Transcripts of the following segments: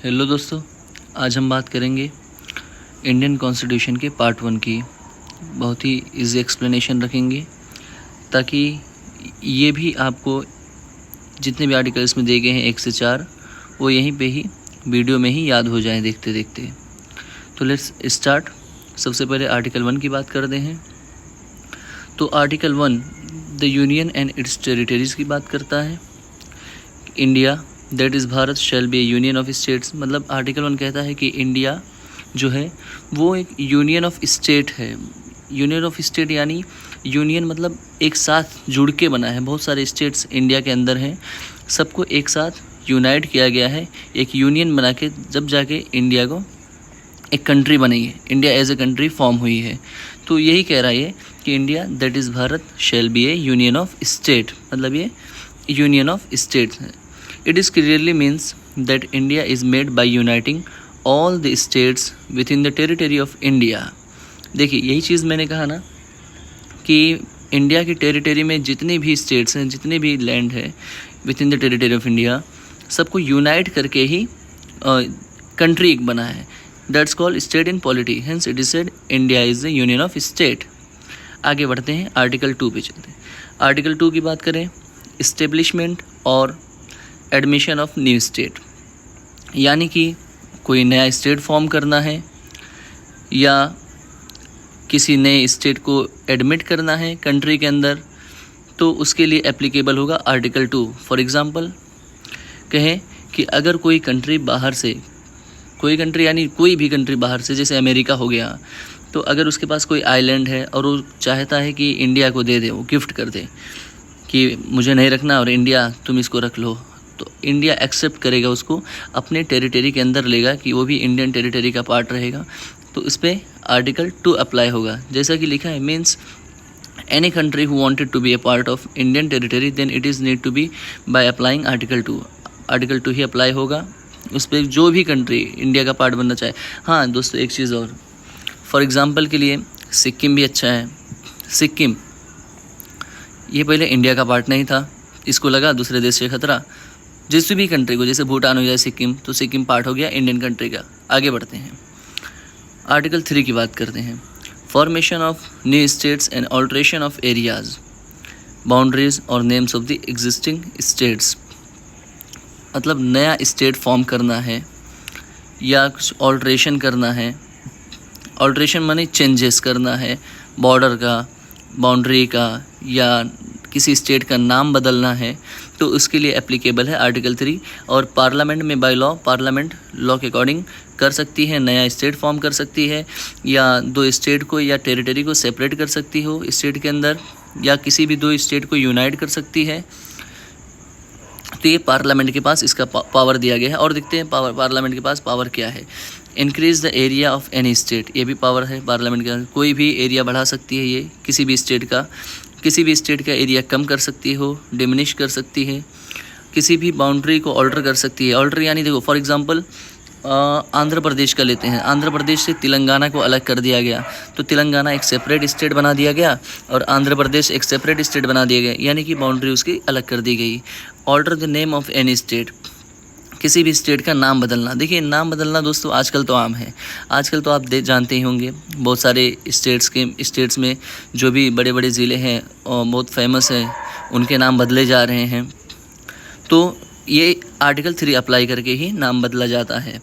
Hello दोस्तों, आज हम बात करेंगे इंडियन कॉन्स्टिट्यूशन के पार्ट 1 की। बहुत ही इजी एक्सप्लेनेशन रखेंगे ताकि ये भी आपको जितने भी आर्टिकल्स में दिए गए हैं 1 से 4 वो यहीं पे ही वीडियो में ही याद हो जाएं देखते देखते। तो लेट्स स्टार्ट। सबसे पहले आर्टिकल 1 की बात करते हैं। तो article 1 the union and it's territories की बात करता है। India that is Bharat shall be a union of states, मतलब आर्टिकल 1 कहता है कि इंडिया जो है वो एक यूनियन ऑफ स्टेट है। यूनियन ऑफ स्टेट यानी यूनियन मतलब एक साथ जुड़ के बना है। बहुत सारे स्टेट्स इंडिया के अंदर हैं, सबको एक साथ यूनाइट किया गया है, एक यूनियन बना के जब जाके इंडिया को एक कंट्री बनी है, India as a country form हुई है। तो यही कह रहा है कि India that is Bharat shall be a union of state, मतलब ये यूनियन ऑफ स्टेट्स है। It is clearly means that India is made by uniting all the states within the territory of India। देखिए यही चीज़ मैंने कहा ना कि इंडिया की टेरिटरी में जितने भी स्टेट्स हैं, जितने भी लैंड है with in the territory of India, सबको यूनाइट करके ही कंट्री एक बना है। That's called state in polity, hence it is said India is the union of state. आगे बढ़ते हैं, आर्टिकल 2 पे चलते हैं। आर्टिकल 2 की बात करें, इस्टेब्लिशमेंट और एडमिशन ऑफ न्यू स्टेट, यानी कि कोई नया स्टेट फॉर्म करना है या किसी नए स्टेट को एडमिट करना है कंट्री के अंदर, तो उसके लिए एप्लीकेबल होगा आर्टिकल 2। फॉर एग्ज़ाम्पल कहें कि अगर कोई कंट्री बाहर से, कोई कंट्री यानी कोई भी कंट्री बाहर से, जैसे अमेरिका हो गया, तो अगर उसके पास कोई आइलैंड है और वो चाहता है कि इंडिया को दे दे, वो गिफ्ट कर दे कि मुझे नहीं रखना और इंडिया तुम इसको रख लो, तो इंडिया एक्सेप्ट करेगा, उसको अपने टेरिटरी के अंदर लेगा कि वो भी इंडियन टेरिटरी का पार्ट रहेगा। तो इस पर आर्टिकल 2 अप्लाई होगा। जैसा कि लिखा है, means any country who wanted to be a part of Indian territory then it is need to be by applying article 2। Article 2 ही अप्लाई होगा उस पर, जो भी कंट्री इंडिया का पार्ट बनना चाहे। हाँ दोस्तों, एक चीज़ और, फॉर एग्ज़ाम्पल के लिए सिक्किम भी अच्छा है। सिक्किम ये पहले इंडिया का पार्ट नहीं था, इसको लगा दूसरे देश से खतरा, जिस भी कंट्री को, जैसे भूटान हो जाए सिक्किम, तो सिक्किम पार्ट हो गया इंडियन कंट्री का। आगे बढ़ते हैं, आर्टिकल 3 की बात करते हैं। Formation of new states and alteration of areas, boundaries और names of the existing states, मतलब नया स्टेट फॉर्म करना है या कुछ ऑल्ट्रेशन करना है। ऑल्ट्रेशन माने चेंजेस करना है, बॉर्डर का, बाउंड्री का, या किसी स्टेट का नाम बदलना है, तो उसके लिए एप्लीकेबल है आर्टिकल 3। और पार्लियामेंट में बाय लॉ, पार्लियामेंट लॉ के अकॉर्डिंग कर सकती है, नया स्टेट फॉर्म कर सकती है, या 2 स्टेट को या टेरिटरी को सेपरेट कर सकती हो स्टेट के अंदर, या किसी भी 2 स्टेट को यूनाइट कर सकती है। तो ये पार्लियामेंट के पास इसका पावर दिया गया है। और देखते हैं पार्लियामेंट के पास पावर क्या है। Increase the area of any state, ये भी पावर है पार्लियामेंट के अंदर। कोई भी एरिया बढ़ा सकती है ये, किसी भी स्टेट का एरिया कम कर सकती हो, डिमिनिश कर सकती है, किसी भी बाउंड्री को ऑल्टर कर सकती है। ऑल्टर यानी देखो, फॉर एग्जांपल आंध्र प्रदेश का लेते हैं। आंध्र प्रदेश से तेलंगाना को अलग कर दिया गया, तो तेलंगाना एक सेपरेट स्टेट बना दिया गया और आंध्र प्रदेश एक सेपरेट स्टेट बना दिया गया, यानी कि बाउंड्री उसकी अलग कर दी गई। Alter the name of any state, किसी भी स्टेट का नाम बदलना। देखिए नाम बदलना दोस्तों आजकल तो आम है। आजकल तो आप जानते ही होंगे, बहुत सारे स्टेट्स में जो भी बड़े बड़े ज़िले हैं और बहुत फेमस हैं, उनके नाम बदले जा रहे हैं। तो ये आर्टिकल 3 अप्लाई करके ही नाम बदला जाता है।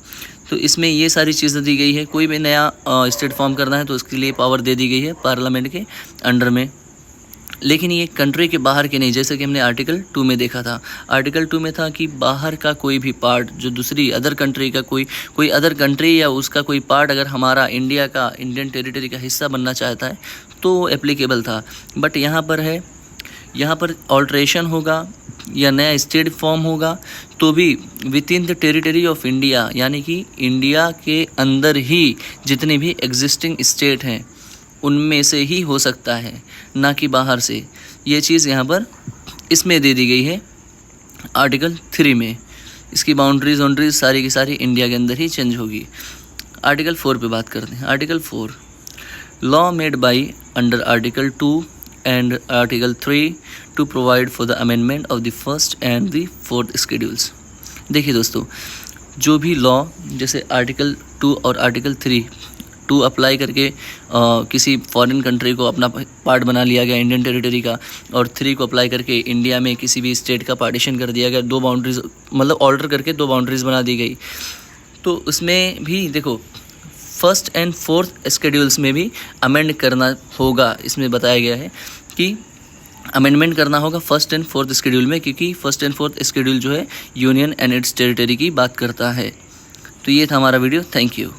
तो इसमें ये सारी चीज़ें दी गई है। कोई भी नया स्टेट फॉर्म करना है तो उसके लिए पावर दे दी गई है पार्लियामेंट के अंडर में, लेकिन ये कंट्री के बाहर के नहीं, जैसे कि हमने आर्टिकल 2 में देखा था। आर्टिकल 2 में था कि बाहर का कोई भी पार्ट जो दूसरी अदर कंट्री का कोई अदर कंट्री या उसका कोई पार्ट अगर हमारा इंडिया का, इंडियन टेरिटरी का हिस्सा बनना चाहता है तो एप्लीकेबल था। बट यहाँ पर ऑल्ट्रेशन होगा या नया स्टेट फॉर्म होगा तो भी with in the territory of India, यानी कि इंडिया के अंदर ही जितने भी एग्जिस्टिंग स्टेट हैं उनमें से ही हो सकता है, ना कि बाहर से। ये चीज़ यहाँ पर इसमें दे दी गई है आर्टिकल 3 में। इसकी बाउंड्रीज सारी की सारी इंडिया के अंदर ही चेंज होगी। आर्टिकल 4 पे बात करते हैं। Article 4 law made by under article 2 and article 3 to provide for the amendment of the first and the fourth schedules. देखिए दोस्तों, जो भी लॉ जैसे आर्टिकल 2 और आर्टिकल 2 अप्लाई करके किसी फॉरेन कंट्री को अपना पार्ट बना लिया गया इंडियन टेरिटरी का, और 3 को अप्लाई करके इंडिया में किसी भी स्टेट का पार्टीशन कर दिया गया, 2 बाउंड्रीज मतलब ऑर्डर करके 2 बाउंड्रीज बना दी गई। तो उसमें भी देखो फर्स्ट एंड फोर्थ शेड्यूल्स में भी अमेंड करना होगा। इसमें बताया गया है कि अमेंडमेंट करना होगा फर्स्ट एंड फोर्थ शेड्यूल में, क्योंकि फर्स्ट एंड फोर्थ शेड्यूल जो है यूनियन एंड इट्स टेरिटरी की बात करता है। तो ये था हमारा वीडियो। Thank you.